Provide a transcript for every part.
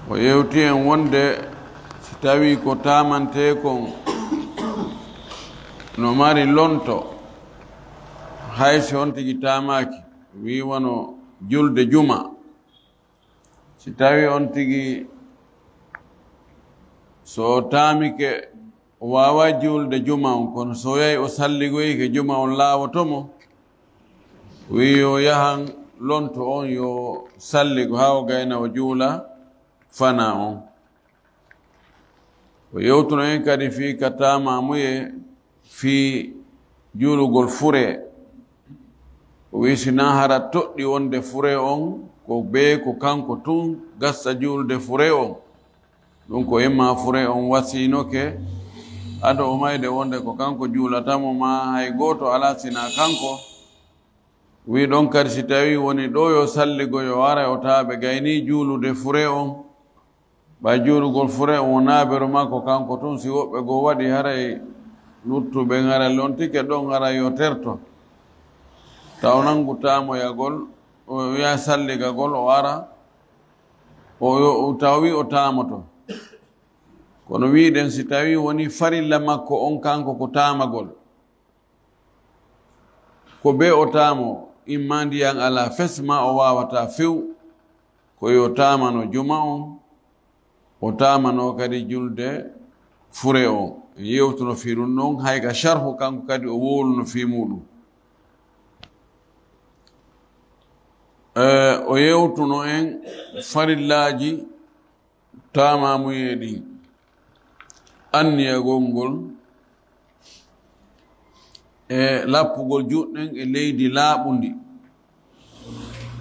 o yewti en wonde si tawi ko tamante kon no mari lonto haysi on tigi tamaki wi wono julde juma si tawi on tigi so tamike wawa julde juma on kono so yahi o salligoyke juma on laawotomo wi yo yahan lonto on yo salligo ha o gayna o juula fana on o yewtuno en kadi fi ka tamamuye fi juulugol fure o wi sina hara toɗɗi wonde fure on ko be ko kanko tun gassa juulde fure on ɗum ko imma fure on wasinoke ado o mayde wonde ko kanko juulatamo ma hay goto ala sina kanko wi ɗon kadi si tawi woni ɗo yo salligo yo wara o taɓe gayni juulude fure on ɓa juulugol fure on wonabero makko kanko tun si woɓɓe go waɗi haray luttuɓe ngara lontike ɗon ngara yo terto taw nangu tamoyagol o wiya salligagol o ara o taw wi o tamoto kono wiɗen si tawi woni farilla makko on kanko ko tamagol ko be o tamo imma ndiyan ala fesma o wawata few ko yo tamano juma on o tamano kadi julde fure on yewtuno fi ɗum noon hayka sharhu kanko kadi o woluno fi muɗum o yewtuno en farillaji tamamuye ɗin anniyagol ngol e lappugol juɗɗen e leydi laaɓundi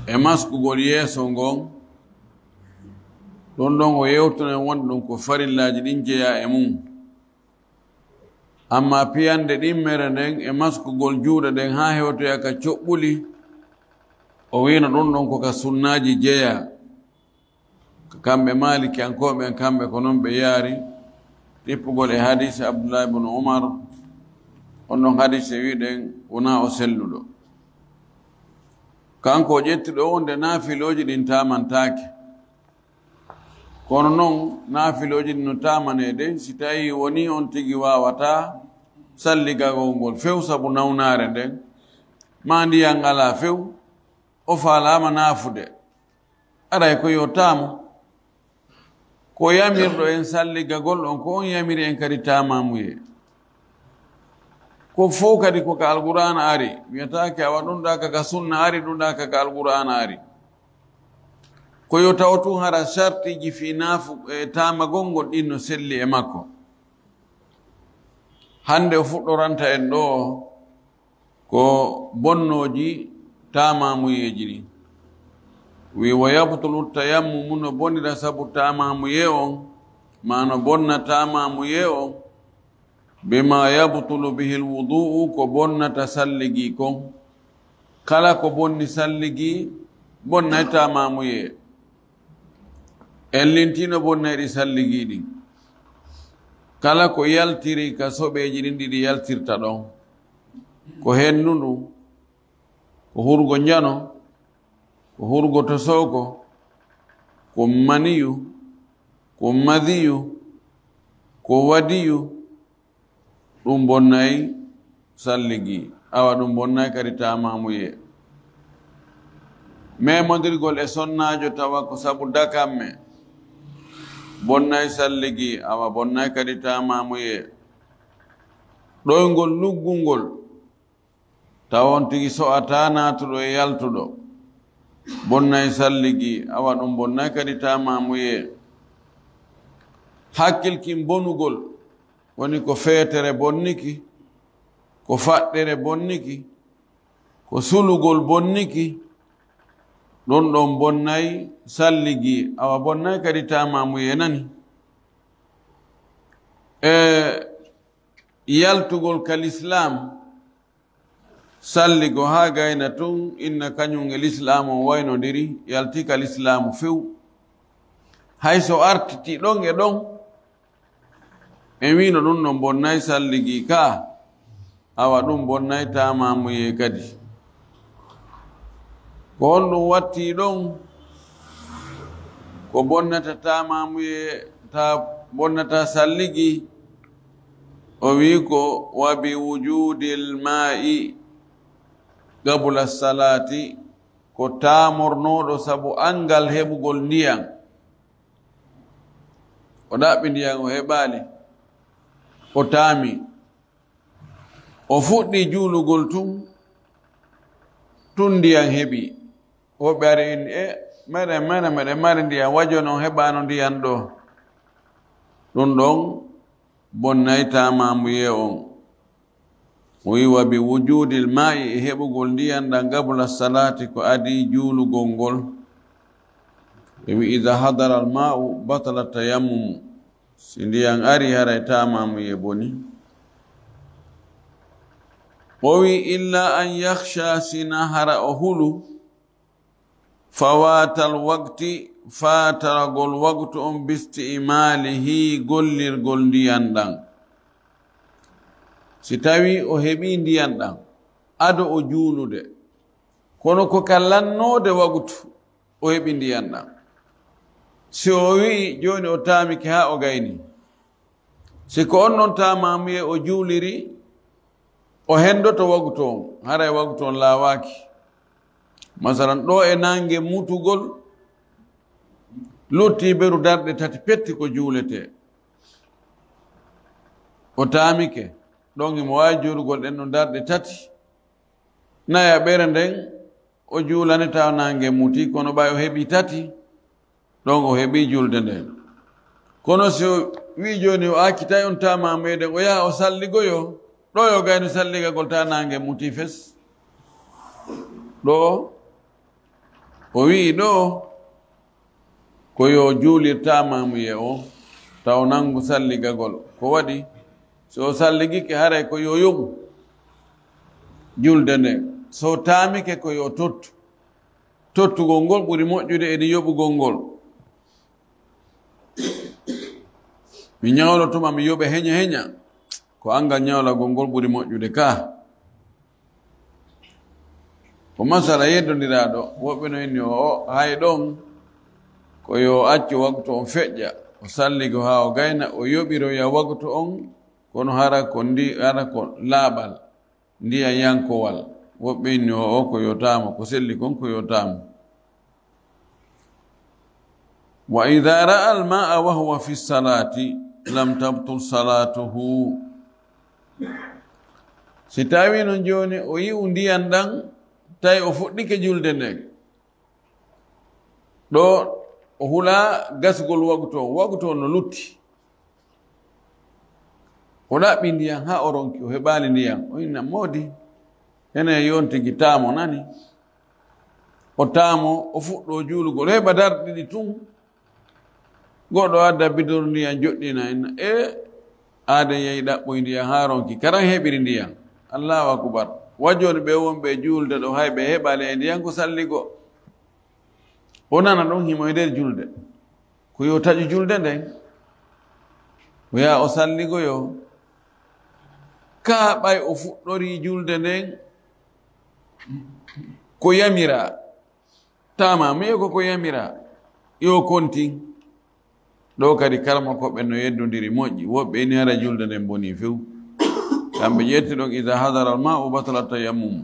e maskugol yeeso ngon ɗon ɗon o yewtuno en wonde ɗum ko farillaji ɗin jeeya e mum amma piyande ɗimmere nden e maskugol juuɗe ɗen ha hewtoya ka coɓɓuli o wino ɗum ɗon ko ka sunnaji jeeya kamɓe malikiyankoɓe en kamɓe ko noon ɓe yaari ɗippugol e hadise abdoullah ibne oumar on ɗon hadise wiɗen wona o selluɗo kanko o ƴettiɗo wonde naafiloji ɗin tamantake kono noon naafiloji ɗin no tamanede si tawi woni on tigi wawata salligagol ngol few sabu nawnare nden ma ndiyan ala few o falama naafude aray ko yo tamo ko yamirɗo en salligagol on ko on yamiri en kadi tamamuye ko fof kadi ko ka alqur'ana ari wiyatake awa ɗum ɗa kaka sunna ari ɗum ɗa kaka alqur'ana ari ko yo taw tun hara sartiji fi naafu e tamagol ngol ɗin no selli e makko hande o fuɗɗoranta en ɗo ko bonnoji tamamuyeji ɗi wi wa yabtulu tayammumu no bonira sabu tamamuye on ma no bonna tamamuye on bima yabtulu bihi lwudu'u ko bonnata salligi kon kala ko bonni salligi bonnay tamamuye en lintino bonnayɗi salligi ɗin kala ko yaltiri ka soɓeji ɗin ɗiɗi yaltirta ɗon ko hennundu ko hurgo njano ko hurgo to soko ko maniyu ko madiyu ko wadiyu ɗum bonnay salligi awa ɗum bonnay kadi tamamuye memodirgol e sonnajo tawa ko sabu dakamme bonnay salligi awa bonnay kadi tamamuye ɗoygol luggungol tawon tigi so'ata natuɗo e yaltuɗo bonnay salligi awa ɗum bonnay kadi tamamuye hakkilkin bonugol woni ko feetere bonniki ko faɗɗere bonniki ko sulugol bonniki ɗon ɗon bonnay salligi awa bonnay kadi tamamuye nani yaltugol kal islam salligo ha gayna tun inna kañum e l'islam o waynodiri yaltika l'islamu few hayso artiti ɗon e ɗon e wino ɗum no bonnay salligi ka awa ɗum bonnay tamamuye kadi ko on ɗum watti ɗon ko bonnata tamamuye ta bonnata salligi o wi ko wa bi wujudil ma'i qabla salati ko tamornoɗo sabu angal heɓugol ndiyam o ɗaɓɓi ndiyam o heɓali o taami o fuɗɗi juulugol tun ndiyam heɓi woɓɓe ari in meɗen mari ndiyam wajo noon heɓano ndiyam ɗo ɗum ɗon bonnay tamamuye on o wi wa bi wujudil ma'i e heɓugol ndiyam ɗan qabla salati ko adi juulugol ngol e wi ida hadara al ma'u batala tayammum si ndiyam ari haray tamamuye boni o wi illa an yakhsha sina hara o hulu fawatal waqti fataragol waqtu on bisti'malihi gollirgol ndiyam ɗan si tawi o heɓi ndiyam ɗan ado o juulude kono ko kallannode waqtu o heɓi ndiyam ɗan si o wi joni o taamike ha o gayni si ko on noon tamamuye o juuliri o hendoto waqtu on haray waqtu on laawaki masalan ɗo e nangue mutugol lutti beru darɗe tati petti ko juulete o taamike ɗon imo wawi juulugol ɗen no darɗe tati naya ɓere nden o juulani taw nangue muti kono ɓay o heeɓi tati ɗon o heeɓi julde nden kono si o wi joni o akkitay on tamamuyeɗen o yaha o salligoyo ɗo yo gayno salligagol ta nangue muti fes ɗo o wi ɗo ko yo juulir tamamuye o taw nangu salligagol ko waɗi so salligike haray ko yo yogu julde nde so taamike ko yo tottugol ngol ɓuri moƴƴude ede yoɓugol ngol mi ñawlotuma mi yoɓe heña ko angal ñawlagol ngol ɓuri moƴƴude ka ko masala yeddodiraɗo woɓɓe no inni o hay ɗon ko yo accu waqtu on feƴƴa o salligo ha o gayna o yoɓiroya waqtu on kono hara ko laaɓal ndiyam yankowal woɓɓe inni o ko yotama ko selli kon ko yotama wa ida ra'a al ma'a wa huwa fi salati lam tabtul salatuhu si tawi non joni o yi'u ndiyam ɗan tawi o fuɗɗike julde nden ɗo o hula gasgol waqtu on no lutti o ɗaɓɓi ndiyam ha o ronki o heɓali ndiyam o inna moodi ene yontigi taamo nani o taamo o fuɗɗo juulugol o heɓa darɗiɗi tun goɗɗo adda bidor ndiyam joɗɗina inna aade yehi ɗaɓɓoy ndiyam ha ronki karan heɓiri ndiyam allahu akbar wajjoni ɓe wonɓe julde ɗo hay ɓe heɓali e ndiyam ko salligo o nana ɗon himo e nder julde ko yo taƴu julde nden o yaha o salligoyo ka ɓay o fuɗɗori julde nden ko yamira tamamuye ko yamira yo kontin ɗo kadi kalma koɓe no yeddodiri moƴƴi woɓɓe ni hara julde nden boni few kamɓe ƴetti ɗon ida hadara al ma'u batala tayammum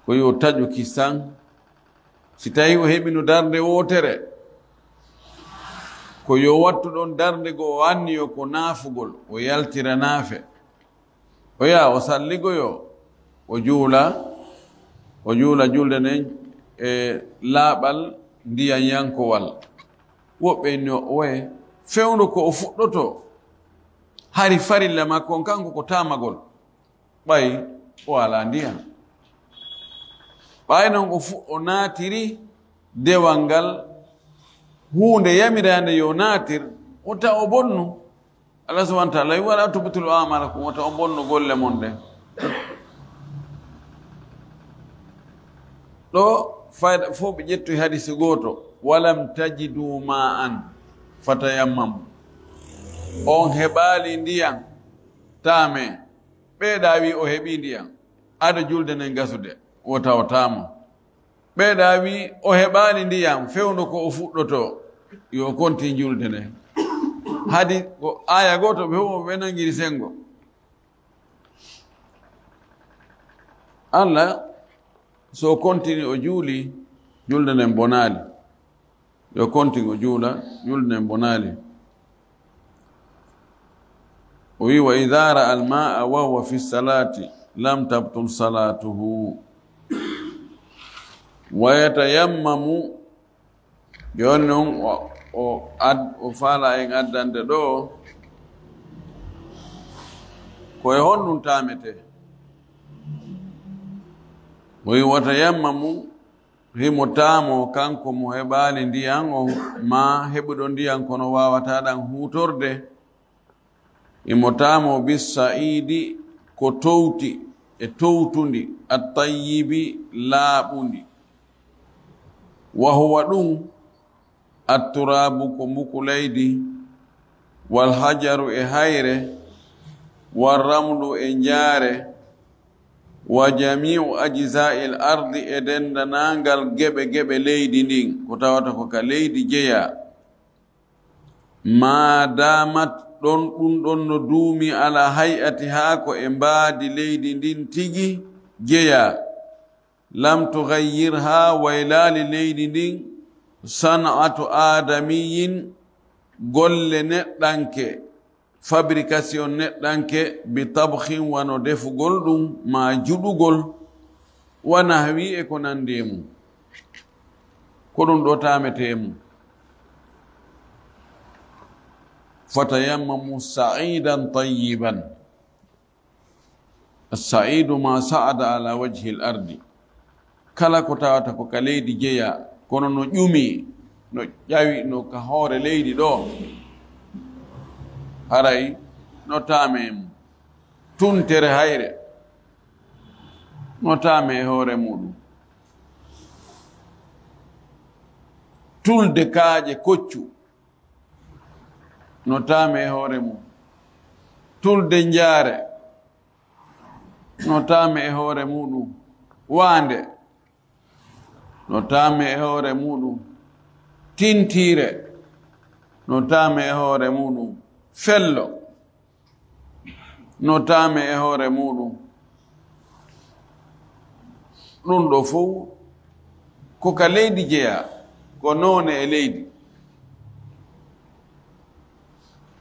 ko yo taƴu kissan si tawi o heɓino darde wotere ko yo wattu ɗon darde go o anniyo ko naafugol o yaltira naafe o yaha o salligoyo o juula julde nden e laaɓal ndiyam yankowal woɓɓe no oye fewndo ko o fuɗɗoto hari farilla makko on kanko ko tamagol ɓay o ala ndiyam ɓay noon o naatiri dewal ngal hunde yamirande yo naatir o taw o bonnu Allah subhanahu wa ta'ala wala tubtul a'malakum o taw o bonnu golle mon ɗen ɗo fayda fof ɓe ƴettoy hadisi goto walam tajidu ma'an fatayammamu on heɓali ndiyam taame ɓeeɗa wi o heɓi ndiyam aɗa julde nden gasude o tawtamo ɓeeɗa wi o heɓaani ndiyam fewndo ko o fuɗɗoto yo konti julde nde hadi ko aya goto ɓe humo ɓe nangiri sengo Allah so kontini o juuli julde nden bonaali yo kontin o juula julde nden bonaali o wi wa idha ra'a al-ma'a wa huwa fi salati lam tabtul salatuhu wa yatayammamu joni noon o faala en addande ɗo koye honɗum tamete o wi watayammamu himo taamo kanko mo heɓaali ndiyan o ma heɓuɗo ndiyan kono wawata ɗan hutorde imo taamo bis sa'idi ko towti e towtundi at-tayyibi laaɓundi wa huwa ɗum at-turabu ko mbuku leydi wal hajaru e hayre wal ramlu e njaare wa jami'u ajza'il ardi e dendanangal geɓe leydi ndin ko tawata ko ka leydi jeya ma damat ɗum ɗon no duumi ala hay'ati haa ko e mbaadi leydi ndin tigi jeya lam tughayyir ha waylaali leydi ndin san'atu adamiyin golle neɗɗanke fabrication neɗɗanke bi tabkhin wano defugol ɗum ma juɗugol wana wi e ko nandi e mum ko ɗum ɗo tamete mum fatayammamu sa'idan tayyiban as-sa'idu ma sa'ada ala wajhi al-ardi kala ko tawata ko ka leydi jeya kono no ƴumi no ƴawi no ka hoore leydi ɗo haray no taame mum tuntere hayre no taame e hoore muɗum tulde kaaƴe koccu no taame e hoore mum tulde njaare no taame e hoore muɗum waande no taame e hoore muɗum tintire no taame e hoore muɗum fello no taame e hoore muɗum ɗum ɗo fof ko ka leydi jeya ko noone e leydi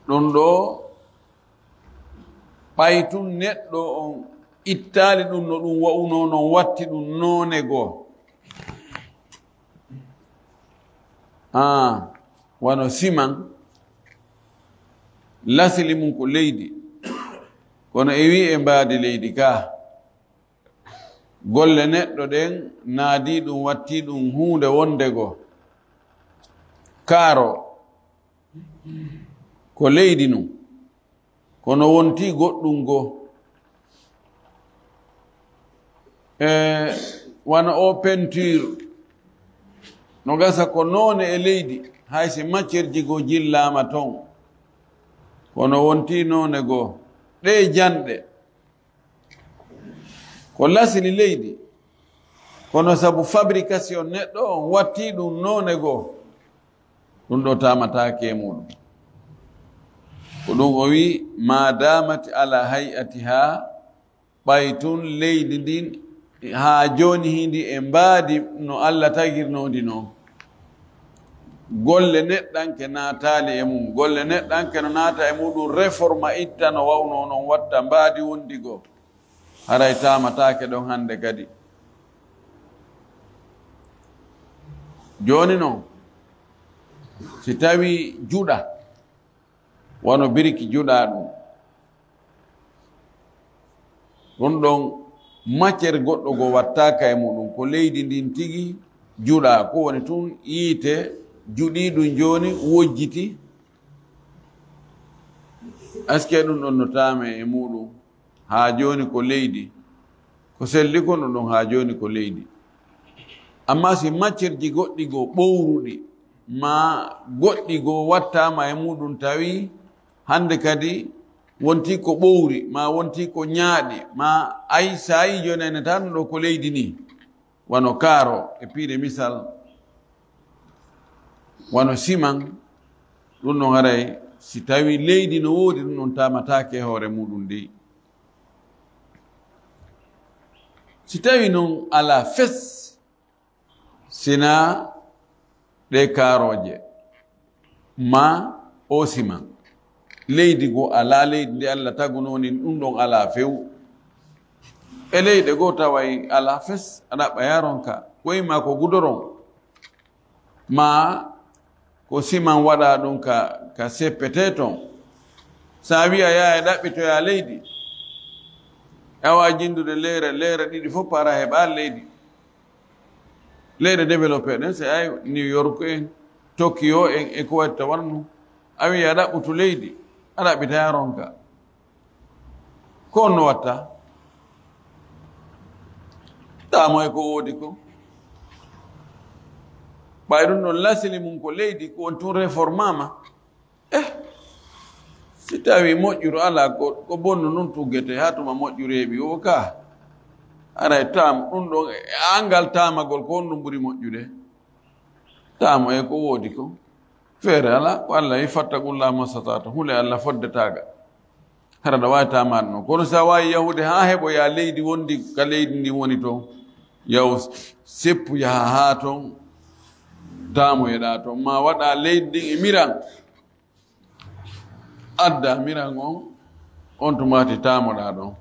ɗum ɗo ɓaytun neɗɗo on ittaali ɗum no ɗum wa'uno non watti ɗum noone goo wano siman lasili mum ko leydi kono e wi e mbaadi leydi ka golle neɗɗo ɗen naadi ɗum watti ɗum hunde wonde goo kaaro ko leydi num kono wonti goɗɗum goo wana o peinture no gasa ko noone e leydi haysi maccerji goo jillama ton kono wonti noone goo ɗe janɗe ko lasili leydi kono sabu fabrication neɗɗo on watti ɗum noone goo ɗum ɗo tamatake muɗum ko ɗum o wi ma damati ala hay'atiha ɓaytun leydi ndin ha joni hindi e mbaadi no Allah tagirnodi noon golle neɗɗanke naatali e mum golle neɗɗanke no naata e muɗum réforme itta no wawno noon watta mbaadi wondigo haray tamatake ɗon hande kadi joni noon si tawi juɗa wano biriki juɗa ɗum ɗon matiére goɗɗo go wattaka e muɗum ko leydi ndin tigi juɗa ko woni tun yiite juɗiɗum joni wojjiti aske ɗum ɗon no tame e muɗum ha joni ko leydi ko selli ko ɗum ɗon ha joni ko leydi amma si matiére ji goɗɗi go ɓowruɗi ma goɗɗi go wattama e muɗum tawi hande kadi wonti ko ɓowri ma wonti ko ñaaɗi ma ay sa yi joni ene tan ɗo ko leydi ni wano kaaro e piide misal wano siman ɗum ɗon haray si tawi leydi no woodi ɗum ɗon tamatake e hoore muɗum dey si tawi noon ala fes sina ɗe kaaroje ma o siman leydi go ala leydi nde Allah tagunoni ɗum ɗon ala few e leyɗe goo taway ala fes aɗa ɓayaron ka koyma ko gudoron ma ko siman waɗa ɗum ka seppete ton sa wiya yaha ɗaɓɓitoya leydi awa jindude leere ɗiɗi fof para heɓa leydi leyɗe développé ɗen so ay New York en Tokyo en e ko watta wannu a wiya ɗaɓɓutu leydi a ɗaɓɓitayaron ka ko on no watta tamo e ko woodi ko ɓay ɗum ɗon lasili mum ko leydi ko on tun réformama si tawi moƴƴuru ala ko bonno noon tuggete ha tuma moƴƴuru heeɓi o ka aray tamo ɗum ɗon angal tamagol ko on ɗum ɓuri moƴƴude tamo e ko woodi ko feere ala ko Allah yi fattaqullaha mastata'tum hule Allah foddetaga hara ɗa wawi tamaɗo noon kono sa wawi yahude ha heɓoya leydi wondi ka leydi ndi woni toon yaw seppu yaha ha toon tamoyeɗa toon ma waɗa leydi ɗin e miran adda miran on tumati tamoɗa ɗon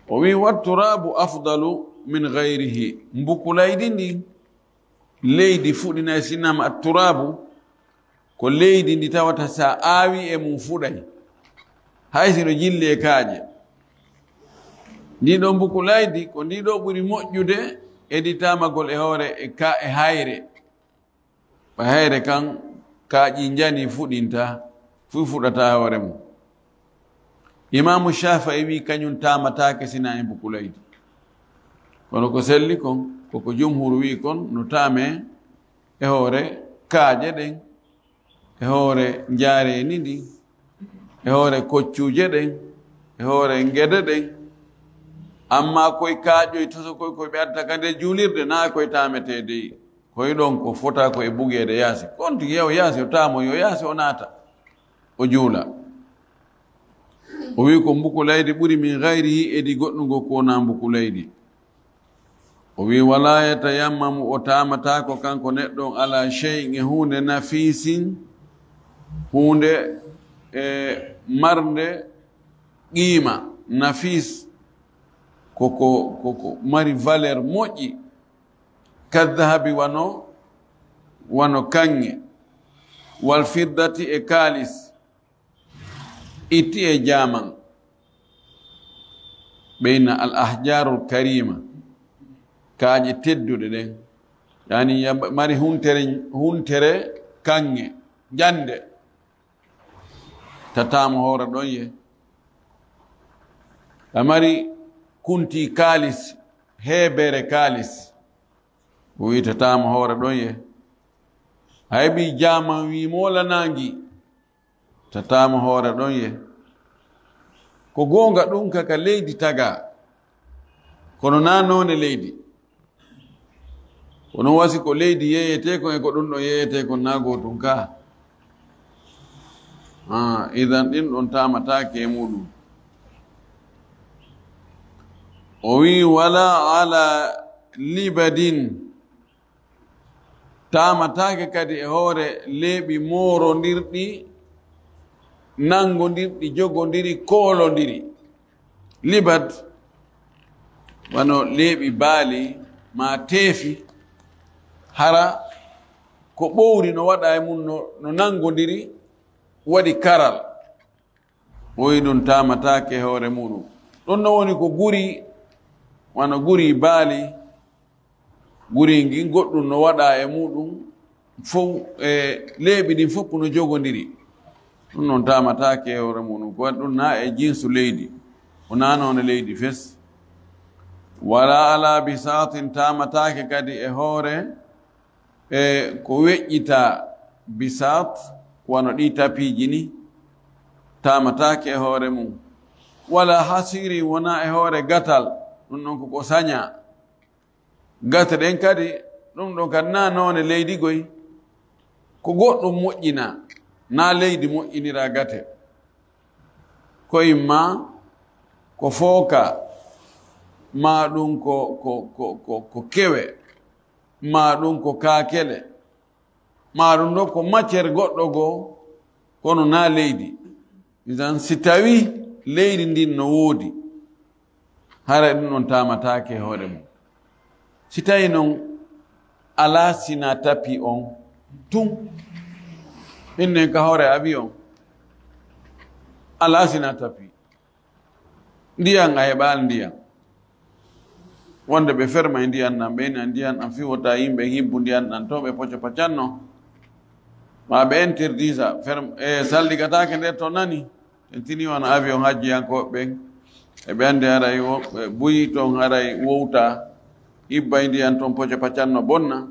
o wi watturabu afdalu min gayrihi mbukulaydi ndi leydi fuɗina sinnama atturabu ko leydi ndi tawata sa aawi e mum fuɗay hay sino jilli e kaaje ndiɗo mbukulaydi ko ndiɗo ɓuri moƴƴude edi tamagol e hoore e hayre ɓa hayre kan kaaƴi jani fuɗinta fu fuɗata hoore mum imamu Shafi'i wi kañum tamatake sina e mbukulaydi kono ko selli kon koko jumhur wi kon no tame e hoore kaaje ɗen e hoore njaareni ndi e hoore koccuje ɗen e hoore ngede ɗen amma koye kaaƴoy toso koye ɓe addata ka nde juulirde na koye tametede koye ɗon ko fota koye bugede yaasi kon tigi yew yaasi o tamo yo yaasi o naata o juula o wi ko mbukulaydi ɓuri min gayrihi edi goɗɗugo kona mbukulaydi o wi wala yatayammamu o tamata ko kanko neɗɗon ala shay'in e hunde nafisin hunde marnde qiima nafis koko mari valeur moƴƴi kaddahabi wano kanŋe wal fiddati e kaalis itti e jaman ɓeyna al ahjarul karima kaaƴe tedduɗe ɗen yani mari huntere kanŋe jande tatamo hoore ɗon ye amari kunti kaalis heebere kaalis o wi tatamo hoore ɗon ye hayɓi jaman wi molanangi tatamo hoore ɗon ye ko gonga ɗum kaka leydi taga kono na none leydi kono wasi ko leydi yeyete kon e ko ɗum ɗo yeyete kon na gotum ka idan ɗin ɗon tamatake e muɗum o wi wala ala libadin tamatake kadi e hoore leeɓi morondirɗi nangodirɗi jogodiri kolodiri libad wano leeɓi baali ma teefi hara ko ɓowri no waɗa e mum no nangodiri waɗi karal woyi ɗum tamatake hoore muɗum ɗon no woni ko guri wano guri baali guri ngi goɗɗum no waɗa e muɗum fof e leeɓi ɗin fof no jogodiri ɗum noon tamatake e hoore muɗum ko waɗi ɗum na e jinsu leydi o nanone leydi fes wala ala bisatin tamatake kadi e hoore e ko weƴƴita bisat wano ɗi tapiji ni tamatake e hoore mum wala hasiri wona e hoore gatal ɗum ɗon koko saña gate ɗen kadi ɗum ɗon kadi na noone leydi goy ko goɗɗum moƴƴina na leydi moƴƴinira gate ko imma ko fooka ma ɗum ko kewe ma ɗum ko kaakele ma ɗum ɗo ko matiére goɗɗo goo kono na leydi isan si tawi leydi ndin no woodi hara ɗum ɗon tamatake hoore mum si tawi noon ala sina tapi on tun innen ka hoore avion ala sina tapi ndiyan a heɓal ndiyan wonde ɓe ferma e ndiyan ɗan ɓeyna ndiyan ɗan fiwota yimɓe hibbu ndiyan ɗan to ɓe pocco paccanno ma ɓe interdisa salligatake nder to nani en tini won avion hajjiyankoɓe ɓen eɓe andi haray buyi toon haray wowta hibba e ndiyan toon pocco paccanno bonna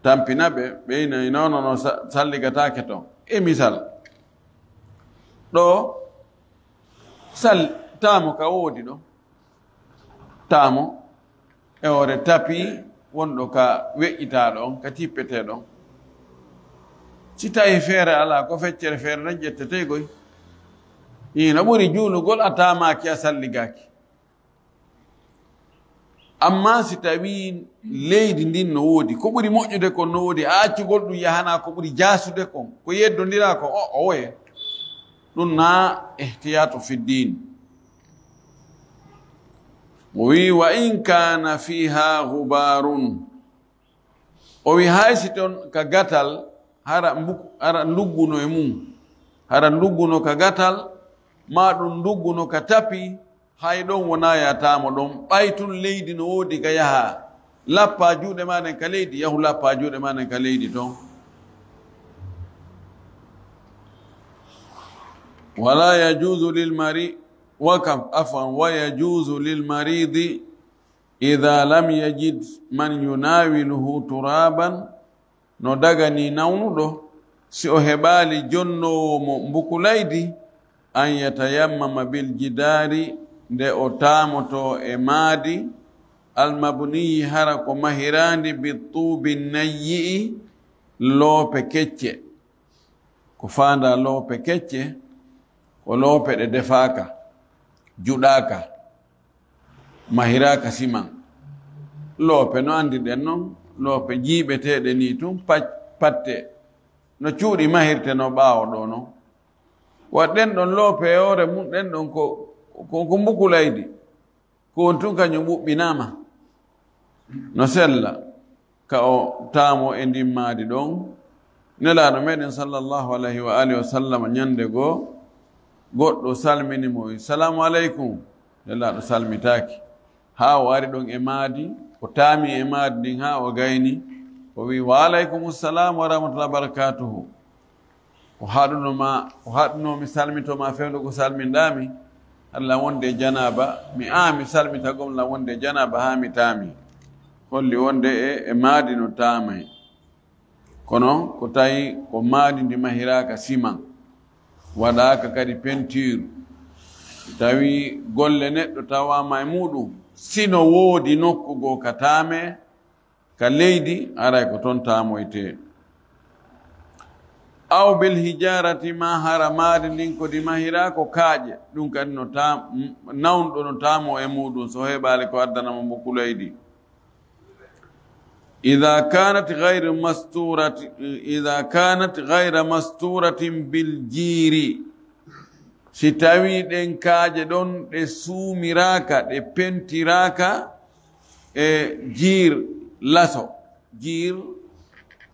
tampina ɓe ɓeyna nono no salligatake toon e misal ɗo tamo ka woodi ɗo tamo e hoore tapi wonɗo ka weƴƴitaɗo on ka tippeteɗo on si tawi feere ala ko feccere feere tan ƴettete goy ino ɓuri juulugol a tamaki a salligaki amma si tawi leydi ndin no woodi ko ɓuri moƴƴude kon no woodi a accugol ɗum yahana ko ɓuri jasude kon ko yeddodira ko o woye ɗum na ihtiyatu fi din o wi wa in kana fiha hubarun o wi haysi toon ka gatal hara ndugguno e mum hara ndugguno ka gatal ma ɗum ndugguno ka tapi hay ɗon wona yatamo ɗon ɓaytun leydi no woodi ka yaha lappa juuɗe maɗen ka leydi yahu lappa juuɗe maɗen ka leydi toon wala yajuzu lilmari wakam afan wa yajuzu lilmaridi idha lam yajid man yunawiluhu turaban no dagani nawnuɗo si o heɓali jonnowo mo mbukulaydi an yatayammama bil jidari nde o tamoto e maadi almabniyi hara ko mahirandi bitubi nayyi'i loope kecce ko fanda loope kecce ko loope ɗe defaka juɗaka mahiraka siman loope no andi ɗen noon loope jiiɓeteɗe ni tun patte no cuuɗi mahirte no ɓaawo ɗo noon waɗɗen ɗon loope e hoore mum ɗen ɗon ko mbukulaydi ko on tun kañum ɓuɓɓinama no sella ka o taamo e ndimmaadi ɗon nelaɗo meɗen sallllahu alayhi wa alihi wa sallam ñande goo goɗɗo salmini mo salamu aleykum nelaɗo salmitaki ha o ari ɗon e maadi o taami e maadi ndin ha o gayni o wi wa aleykum salam wa rahmatullah barakatuhu o haɗunomi salmitoma fewde ko salminɗami Allah wonde janaba mi mi salmita gom la wonde janaba ha mi taami holli wonde e maadi no taamay kono ko tawi ko maadi ndi mahiraka siman waɗaka kadi peinture tawi golle neɗɗo tawama e muɗum sino woodi nokkugo ka taame ka leydi aray ko toon taamoyte aw bil hijarati ma hara maadi ndin kodi mahira ko kaaƴe ɗum kadi no nawnɗo no taamo e muɗum so heɓali ko addanamo mbokuleydi إذا كانت غير مستورة بالجير سيتاوي دين كاجي دون دي سوميراكا دي بنتيراكا جير لاسو جير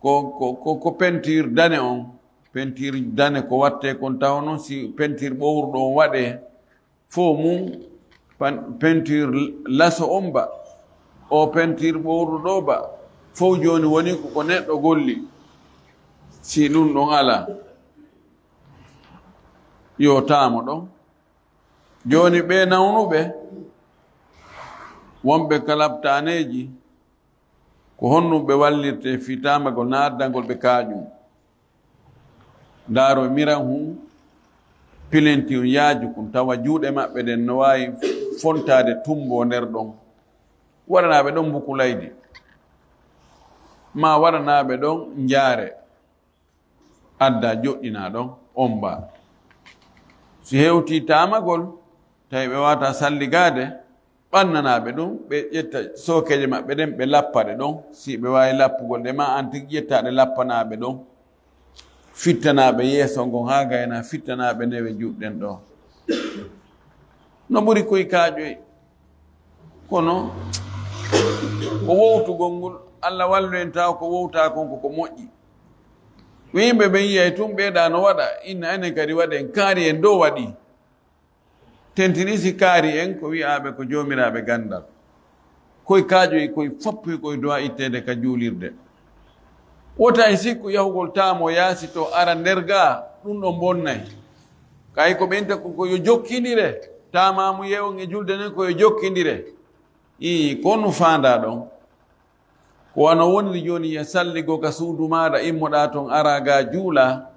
ko peinture dane on peinture dane ko watte kon tawno si peinture ɓowruɗo on waɗe fo mum peinture laso on ba o peinture ɓowruɗo ba fof joni woni ko neɗɗo golli si ɗum ɗon ala yo taamo ɗon joni ɓe nawnuɓe wonɓe kalabtaneji ko honnuɓe wallirte fitamagol naddangol ɓe kaƴum daaro miran hum pilenti on yaaju kum tawa juuɗe maɓɓe ɗen no wawi fontade tumbo nder ɗon waɗanaɓe ɗon bukulaydi ma waɗanaɓe ɗon jaare adda joɗɗina ɗon on mba si hewti tamagol tawi ɓe wata salligade ɓannanaɓe ɗum ɓe ƴetta sokeje maɓɓe ɗen ɓe lappaɗe ɗon si ɓe wawi lappugol ɗe ma anti ƴettaɗe lappanaɓe ɗon fittanaɓe yeeso ngon ha gayna fittanaɓe ndewe juɗɗen ɗo no ɓuri koye kaaƴoy kono ko wowtugol ngol Allah wallu en taw ko wowta kon ko moƴƴi yimɓe ɓen yiyay tun ɓeeɗa no waɗa inna enen kadi waɗen kaari en dow waɗi tentini si kaari en ko wi'aɓe ko joomiraɓe gandal koye kaaƴoy koye foppoy koye dowa ittede ka juulirde wota e sikku yahugol taamo yaasi to ara nder ga ɗum ɗo bonnay kay ko ɓenta ko yo jokkidire tamamu yewon e julde nden koyo jokkidire kono faanda ɗon ko wano woniri joni ya salligo ka suudu maɗa immoɗa toon ara ga juula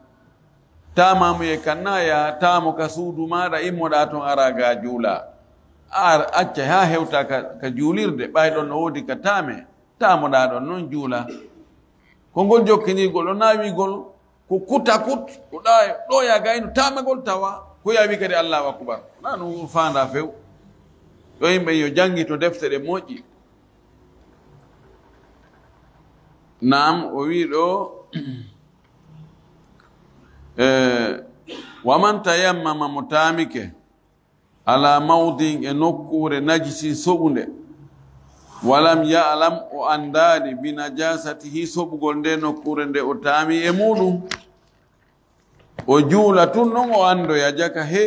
tamamu e kannaya tamo ka suudu maɗa immoɗa toon ara ga juula acca ha hewta ka juulirde ɓayɗon no woodi ka tame tamoɗa ɗon noon juula ko ngol jokkidirgol ɗo nawigol ko kutakut ko ɗo ya gayno tamagol tawa ko yawi kadi allahu akbar na ɗum fanda few yo yimɓe yo jangi to deftere moƴƴi nam o wi ɗo waman tayammama mo tamike ala mawdin e nokkure najisi soɓunde walam ya'lam o andani bi najasatihi soɓugol nde nokkure nde o taami e muɗum o juula tun non o andoya jaka he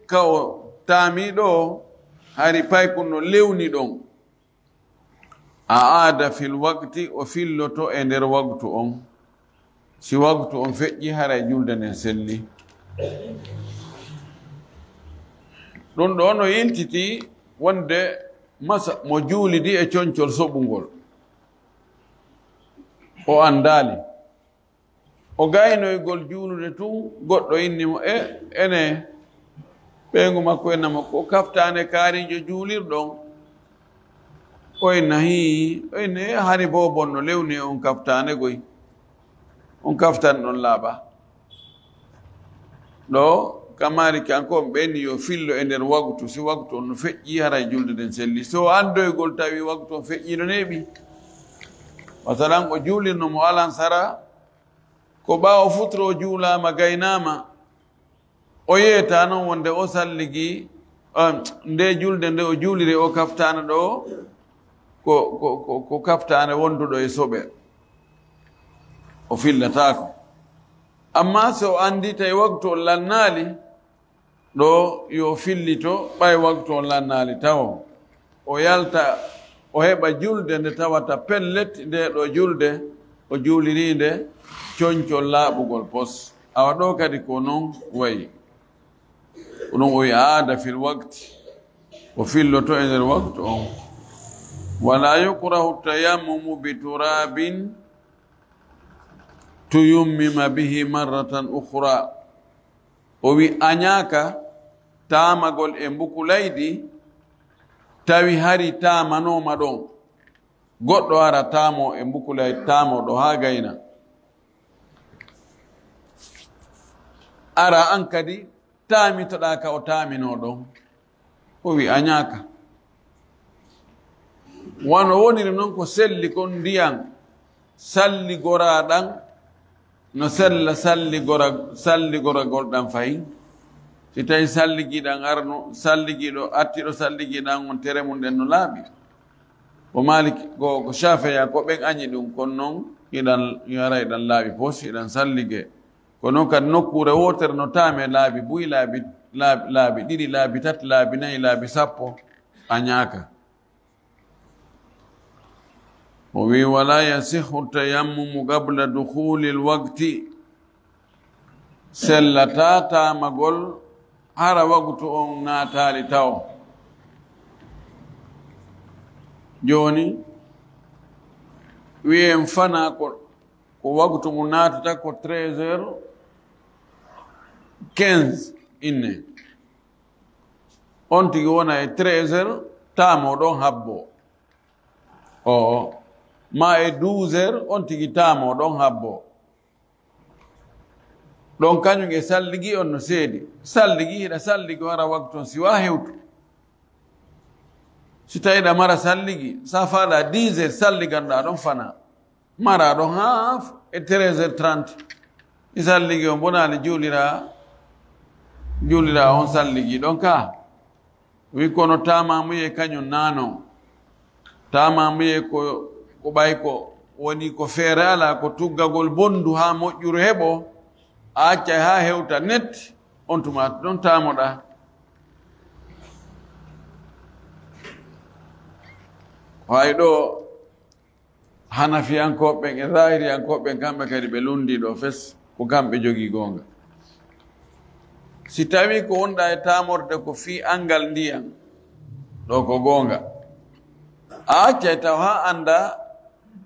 ka o taami ɗo hari paykun no lewni ɗon a aada fil wakti o filloto e nder waktu on si waktu on feƴƴi haray julde nden selli ɗum ɗo no yiltiti wonde masa mo juulidi e coñcol soɓugol o andali o gaynoygol juulude tun goɗɗo innimo ene ɓeygu makko enamo ko kaftane kaarijo juulirɗon o nahi ene hani bo bonno lewni on kaftane goy on kaftan ɗon laaɓa ɗo kamari kanko on ɓenni yo fillo e nder waktu si waktu on no feƴƴi haray julde nden selli so andoygol tawi waktu on feƴƴi no neeɓi masalan o juulirno mo alan sara ko ɓaawo futuro juulama gaynama o yeeta noon wonde o salligi nde julde nde o juuliri o kaftana ɗo ko kaftane wonduɗo e soɓe o fillatako amma so andi tawi waktu on lannali ɗo yo fillito ɓay waktu on lannali tawo o yalta o heɓa julde nde tawata pellet nde ɗo julde o juulirinde coñcol laaɓugol pos awa ɗo kadi ko noon wayi ɗum o wi aada fil wakti o filloto e nder waktu on wala yukrahu tayammumu bi turabin tuyummima bihi marratan ukhra o wi añaka tamagol e mbukulaydi tawi hari tamanoma ɗon goɗɗo ara tamo e mbukulaydi tamo ɗo ha gayna ara an kadi tamitoɗa ka o tamino ɗon o wi añaka wano woniri noon ko selli kon ndiyam salligoraɗan no sella salligoragol ɗan fayi si tawi salligiɗan arno salligiɗo attiɗo salligiɗan on tere mum ɗen no laaɓi o maliki ko Shafeya ko ɓen añi ɗum kono noon iɗan yara iɗan laaɓi pos iɗan sallige ko noon kadi nokkure wotere no taame laabi buyi laabi ɗiɗi laabi tati laabi nayi laabi sappo a ñaaka o wi wala yasihu tayammumu qabla dukhuli lwakti sellata tamagol hara waktu on naatali taw joni wiyen fana ko waktu mu naatata ko 13h15 inne on tigi wona e 13h tamo ɗon habbo o ma e 12h on tigi tamo ɗon habbo ɗon kañum e salligi on no seedi salligi hiɗa salligi wara waktu on siwa hewtu si tawiɗa mara salligi sa faɗa 10h salliganɗa ɗon fana mara ɗon ha e 13h30 i salligi on bonani juulira on salligi ɗon ka wi kono tamamuye kañum nano tamamuye ko ɓay ko woni ko feere ala ko tuggagol bondu ha moƴƴuru heɓo a accay ha hewta net on tuma ɗon tamoɗa hay ɗo hanafiyankoɓen e zahiriyankoɓen kamɓe kadi ɓe lundi ɗo fes ko kamɓe jogii gonga si tawi ko wonɗa e tamorde ko fi angal ndiyam ɗo ko gonga a accay taw ha anda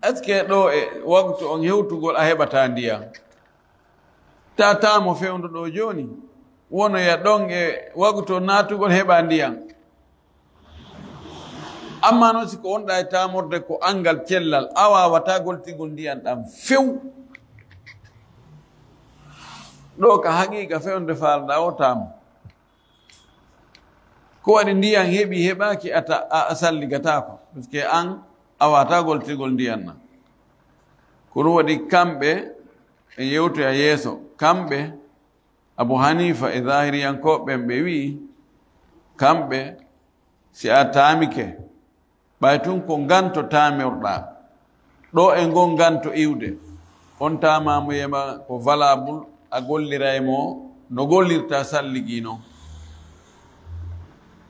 est ce que ɗo e waktu on hewtugol a heɓata ndiyam ta tamo fewndu ɗo joni wonoya ɗon e waktu natugol heɓa ndiyam amma noon siko wonɗa e tamorde ko angal cellal a wawata goltigol ndiyam ɗam few ɗo ka haqiqa fewnde falɗa o tamo ko waɗi ndiyam heɓi heɓaki a salligatako par ce que an a wata goltigol ndiyam nan ko ɗum waɗi kamɓe e yewtoya yeeso kamɓe Abu Hanifa e zahiriyankoɓen ɓe wi kamɓe si a tamike ɓay tun ko ganto tamirɗa ɗo e ngon ganto iwde on tamamuyema ko valable a gollira e mo no gollirta salligi noon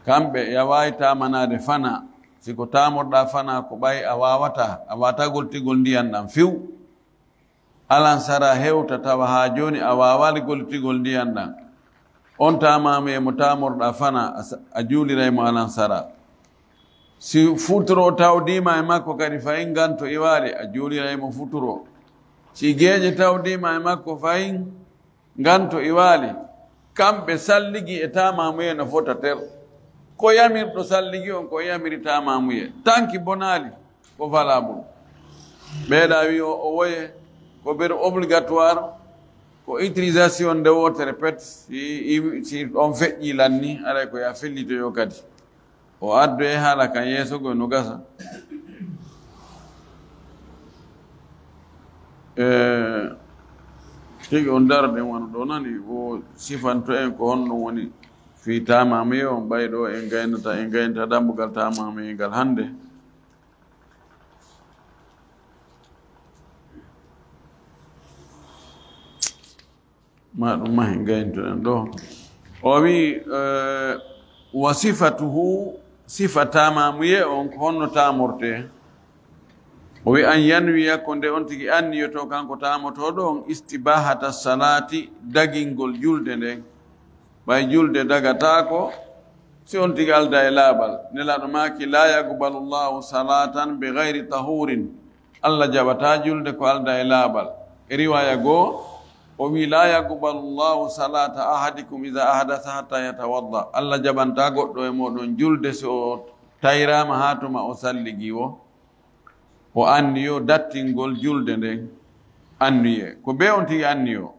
kamɓe ya wawi tamanade fana siko tamorɗa fana ko ɓay a wawata goltigol ndiyam ɗam few alan sara hewta tawa ha joni a wawali goltigol ndiyam ɗam on tamamuye mo tamorɗa fana a juulira e mo alan sara si futuro tawdima e makko kadi fayin ganto iwali a juulira e mo futuro si geeƴe tawdima e makko fayin ganto iwali kamɓe salligi e tamamuye no fota ter ko yamirɗo salligi on ko yamiri tamamuye tanki bonali ko valable ɓeeɗa wi o woye ko ɓeɗe obligatoire ko utilisation nde wotere pet si on feƴƴi lanni aɗa ko ya fellitoyo kadi o addo e haala kan yeesogo no gasa tigi on darɗen wona ɗo nani o sifanto en ko honɗum woni fi tamamuye on ɓayɗo en gaynata dambugal tamamuye ngal hannde ma ɗum mahe gayntoɗen ɗo o wi wa sifatuhu sifa tamamuye on ko honno tamorte o wi an yanwiya ko nde on tigi anniyoto kanko tamotoɗo on istibahata salati dagingol julde nden ɓay julde dagatako si on tigi alda e laaɓal nelaɗo maki la yaqbalu llahu salatan be gayri tahurin allah jaɓata julde ko alda e laaɓal e riwaya goo o wi la yaqbalu llahu salata ahadikum ida ahdatha hatta yatawadda allah jaɓanta goɗɗo e moɗon julde so o tayrama ha tuma o salligi o anniyo dattingol julde nden anniye ko be on tigi anniyo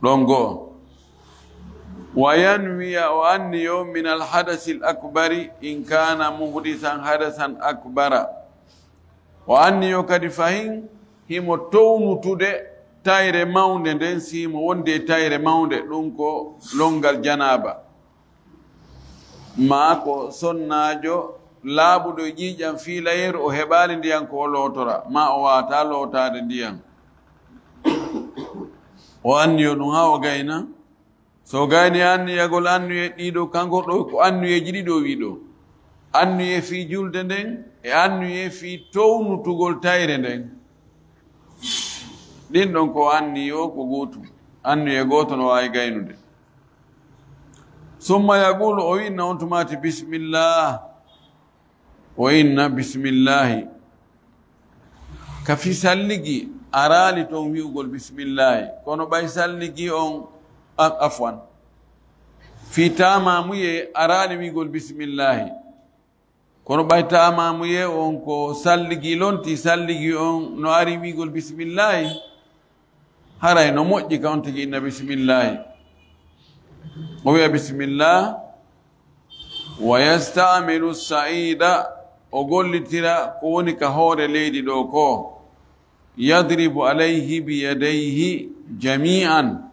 ɗon goo wa yanwiya o anniyo min alhadasi l akbari in kana muhdisan hadasan akbara o anniyo kadi fahin himo townutude tayre mawnde nden simo wonde e tayre mawnde ɗum ko longal janaba ma ko sonnajo laaɓuɗo ƴiiƴam fiilayeru o heɓali ndiyam ko o lootora ma o wawata lootade ndiyam o anniyo ɗum ha o gayna so gayni anniyagol annuye ɗiɗo kanko ɗo ko annuyeji ɗiɗo wiɗo annuye fi julde nden e annuye fi townutugol tayre nden ɗin ɗon ko anniyo ko gootum annuye gooto no wawi gaynude summa yaqulu o winna on tumati bisimillah o inna bisimillahi ka fi salligi arali toon wi'ugol bisimillahi kono ɓay salligi on afwan fi tamamuye arani wigol bisimillahi kono ɓay tamamuye on ko salligi lonti salligi on no ari wigol bisimillahi haray no moƴƴi ka on tigi inna bisimillahi o wiya bisimillah wa yastamilu saida o gollitira ko woni ka hoore leydi ɗo ko yadribu alayhi biyadayhi jami'an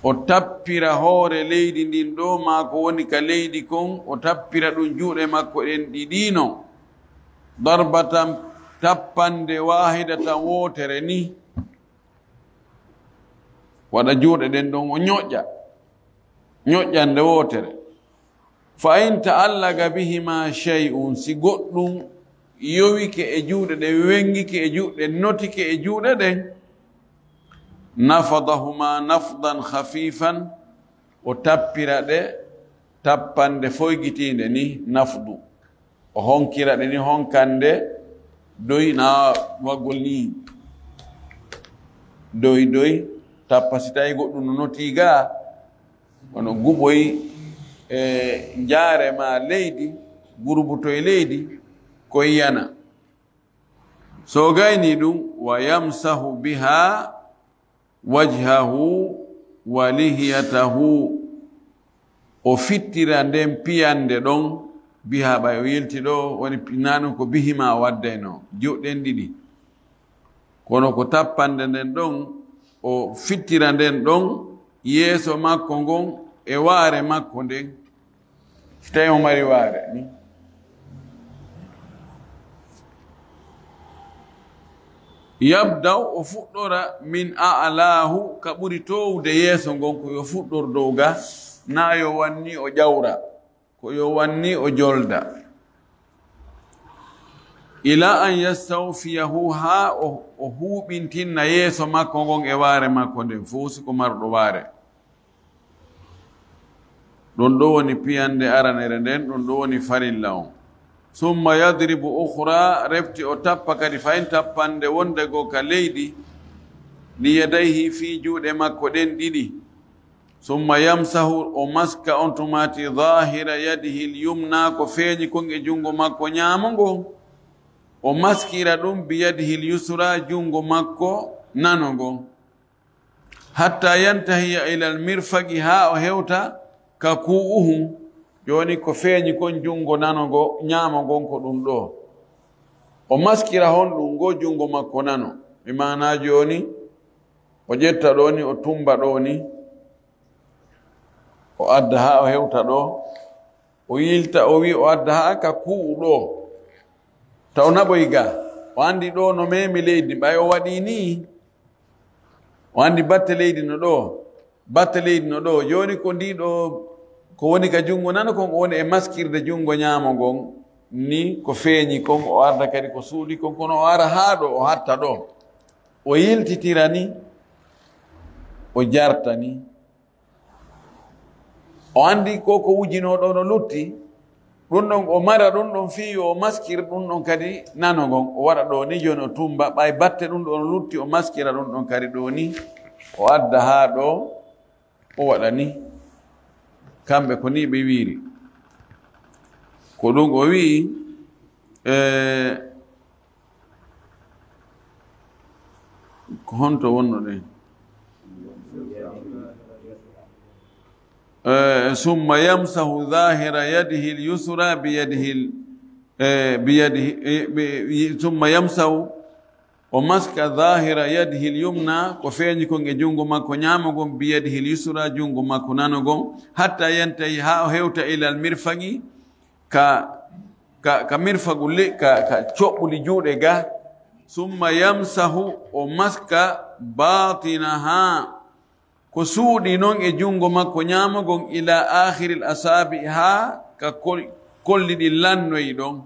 o tappira hoore leydi ndin ɗo ma ko woni ka leydi kon o tappira ɗum juuɗe makko ɗen ɗiɗino darbatan tappande wahidatan wotere ni waɗa juuɗe ɗen ɗon o ñoƴƴande wotere fa in ta'allaga bihima shay'un si goɗɗum yowike e juuɗe ɗe wengike e juuɗe notike e juuɗe ɗen nafadahuma nafdan khafifan o tappira ɗe tappande foygitinde ni nafdu o honkira ɗe ni honkande doy na waggol ni doy tappa si tawi goɗɗum no notiga wono guɓoy e jaare ma leydi gurbuto e leydi koye yana so gayni ɗum wa yamsahu biha wajhahu wa lihiyatahu o fittira nden piyande ɗon biha ɓay o yelti ɗo woni nanu ko bihima waddayno juɗɗen ɗiɗi kono ko tappande nden ɗon o fittira nden ɗon yeeso makko ngon e waare makko nden so tawi o mari waare ni yabda o fuɗɗora min a'lahu ka ɓuri towde yeeso ngon ko yo fuɗɗor dow ga na yo wanni o ƴawra ko yo wanni o jolda ila an yastawfiyahu ha o huɓintinna yeeso makko ngon e waare makko nden fo siko marɗo waare ɗon ɗo woni piyande aranere nden ɗon ɗo woni farilla on summa yadribu ukhra refti o tappa kadi fayin tappande wonde go ka leydi li yadayhi fi juuɗe makko ɗen ɗiɗi summa yamsahu o maska on tumati dhahira yadihi lyumna ko feeñi kon e jungo makko ñaamo ngon o maskira ɗum bi yadihi lyusra jungo makko nano ngon hatta yantahiya ila almirfaqi ha o hewta ka ku'uhum joni ko feeñi kon jungo nano ngo ñaamo ngon ko ɗum ɗo o maskira hon ɗum ngo jungo makko nano mi mana joni o ƴetta ɗo ni o tumba ɗo ni o adda ha o hewta ɗo o yilta o wi o adda ha ka ku'u ɗo taw naɓoy ga o andi ɗo no memi leydi ɓay o waɗi ni o andi batte leydi no ɗo joni ko ndiɗo ko woni ka jungo nano kon o woni e maskirde jungo ñaamo ngon ni ko feeñi kon o arda kadi ko suuɗi kon kono o ara haa ɗo o hatta ɗo o yiltitira ni o jarta ni o andi ko wujinoɗo no lutti ɗum ɗon o mara ɗum ɗon fiyo o maskira ɗum ɗon kadi nano ngon o waɗa ɗo ni joni o tumba ɓay batte ɗum ɗon lutti o maskira ɗum ɗon kadi ɗo ni o adda haa ɗo o waɗa ni kamɓe ko ni ɓe wiiri ko ɗum o wii ko honto wonno ɗen summa yamsahu dhahira yadihi lyusra summa yamsahu o maska dhahira yadihi lyumna ko feeñi kon e jungo makko ñamogon biyadihi lyusra jungo makko nanogon hatta yantahi ha o hewta ila almirfaqi ka mirfagu ka coɓɓuli juuɗe ga summa yamsahu o maska batinaha ko suuɗi noon e jungo makko ñamogon ila akhiri l asabi ha ka kolli ɗi lannoyi ɗon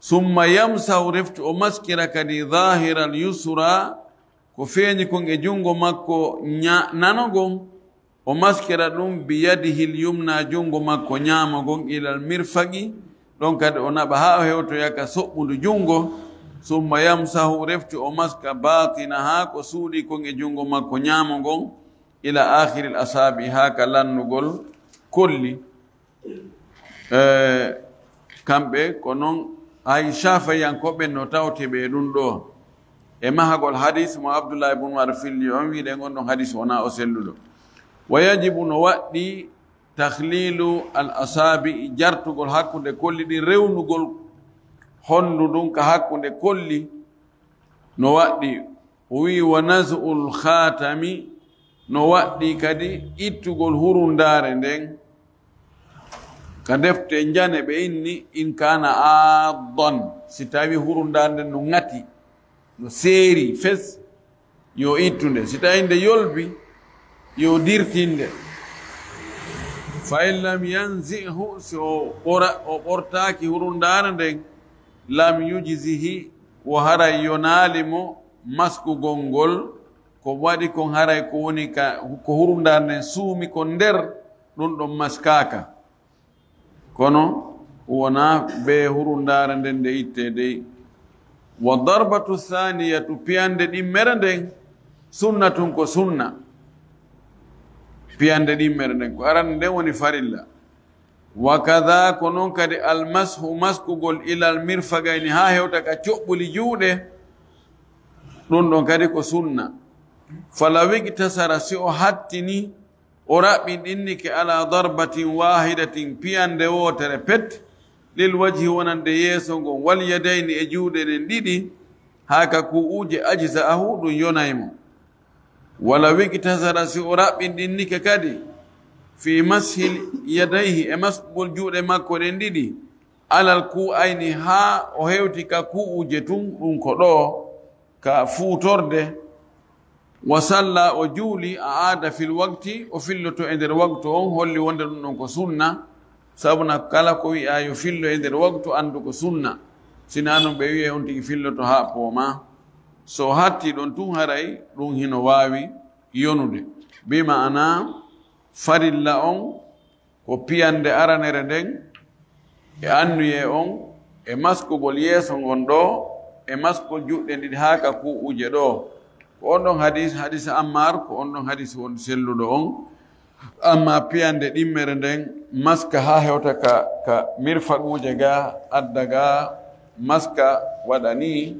summa yamsahu reftu o maskira kadi dhahira l yusra ko feeñi kon e jungo makko nanogon o maskira ɗum bi yadihi l yumna jungo makko ñamogon ila l mirfaqi ɗon kadi o naɓa ha o hewtoya ka soɓɓudu jungo summa yamsahu reftu o maska batina ha ko suuɗi kon e jungo makko ñamogon ila akhiri l asabi ha ka lannugol kolli kamɓe ko noon ay shafiyankoɓe no tawteɓe ɗum ɗo e mahagol hadis mo abdoullah ibn umar filli on wiide gon ɗon hadis wona o selluɗo wa yajibu no waɗɗi tahlilu al asabi jartugol hakkude kolli ɗi rewnugol hondu ɗum ka hakkude kolli no waɗɗi o wi wa naz'ul khatami no waɗɗi kadi ittugol hurundare nden ka defte jane ɓe inni in kana aadon si tawi hurundare nden no ŋati no seeri fes yo ittunde si tawi nde yolbi yo dirtinde fa in lam yanzihu si o ɓortaki hurundare nden lam yujzihi wo haray yo naalimo maskugol ngol ko waɗi kon haray ko woni ko hurundare nden suumi ko nder ɗum ɗon maskaka kono wona be hurundare nden nde itte dey wa darbatu thaniyatu piyande ɗimmere nden sunnatun ko sunna piyande ɗimmere nden ko arande nden woni farilla wa kada ko noon kadi almashu maskugol ilal mirfagayni ha hewta ka coɓɓuli juuɗe ɗum ɗon kadi ko sunna fala wigtasara si o hattini o raɓɓiɗinnike ala darbatin wahidatin piyande wotere pet lil wajhi wonande yeeso ngon wal yadayni e juuɗe ɗen ɗiɗi haka ku'uje ajisa ahu ɗum yonaymo wala wigtasara si o raɓɓiɗinnike kadi fi mashil yadayhi e maskugol juuɗe makko ɗen ɗiɗi alal ku'ayni ha o hewti ka ku'uje tun ɗum ko ɗo ka fuutorde wa salla o juuli a aada fil wakti o filloto e nder waktu on holli wonde ɗum ɗon ko sunna sabuna kala ko wi'a yo fillo e nder waktu andu ko sunna sina noon ɓe wiye on tigi filloto ha pooma so hatti ɗon tun haray ɗum hino waawi yonude bi ma'ana farilla on ko piyande aranere nden e annuye on e maskugol yeeso ngon ɗo e maskugol juɗɗe ɗiɗi ha ka ku'uje ɗo ko on ɗon hadis ammar ko on ɗon hadis won selluɗo on amma piyande ɗimmere nden maska ha hewta ka mirfaɗuje ga adda ga maska waɗani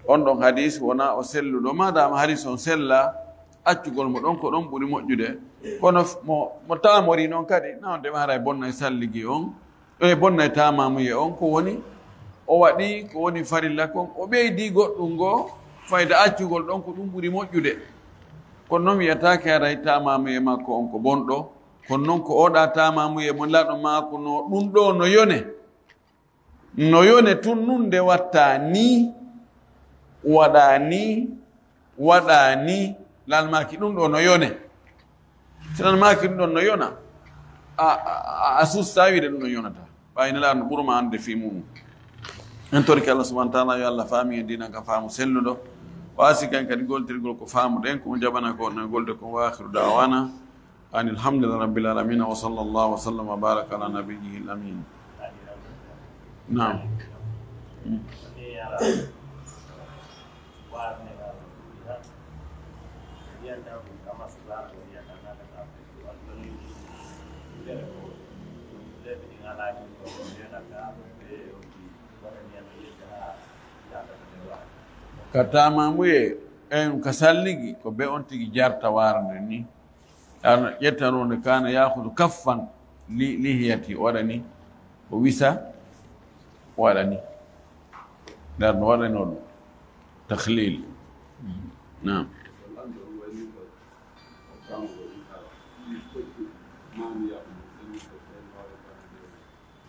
on ɗon hadis wona o selluɗo madama hadis on sella accugol mo ɗon ko ɗon ɓuri moƴƴude kono mo tamori noon kadi nawde ma haray bonnay salligi on e bonnay tamamuye on ko woni o waɗi ko woni farilla kon o ɓeydi goɗɗum ngoo fayda accugol ɗon ko ɗum ɓuri moƴƴude kono noon wiyatake haray tamamuye makko on ko bonɗo kono noon ko oɗa tamamuye mo laɗo mako no ɗum ɗo no yone tun nun nde watta ni waɗa ni lalmaki ɗum ɗo no yone sinalmaki ɗum ɗon no yona a susta wiide ɗum no yonata ɓayni laa no ɓurma ande fi mum en torki allah subahana taala yo allah faami e dina ka faamu selluɗo wasi kan kadi goltirgol ko faamu ɗen komo jaɓana ko no golde ko wahiru dawana an alhamdulillah rabbil alamin wa sallallahu wa sallam wa baraka ala nabiyyihi al amin naam ka tamamuye en ka salligi ko be on tigi jarta warande ni an ƴettanode kana yahudu kaffan lihiyati waɗani o wisa waɗani nder no waɗano ɗum tahlil nam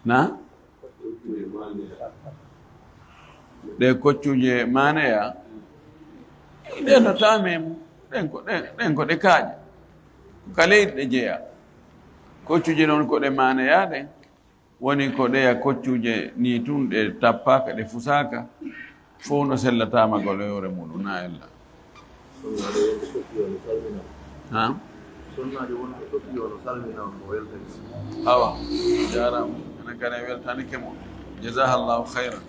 na ɗe koccuje maneya ɗe no tamemu ɗen ko ɗe kaaƴa ka leydi ɗe jeeya koccuje noon ko ɗe maneya ɗen woni ko ɗeya koccuje ni tun ɗe tappaka ɗe fusaka fof no sellatama goleyore muɗum na ella awa jarama enen kane weltanike mo jasahallahu hayran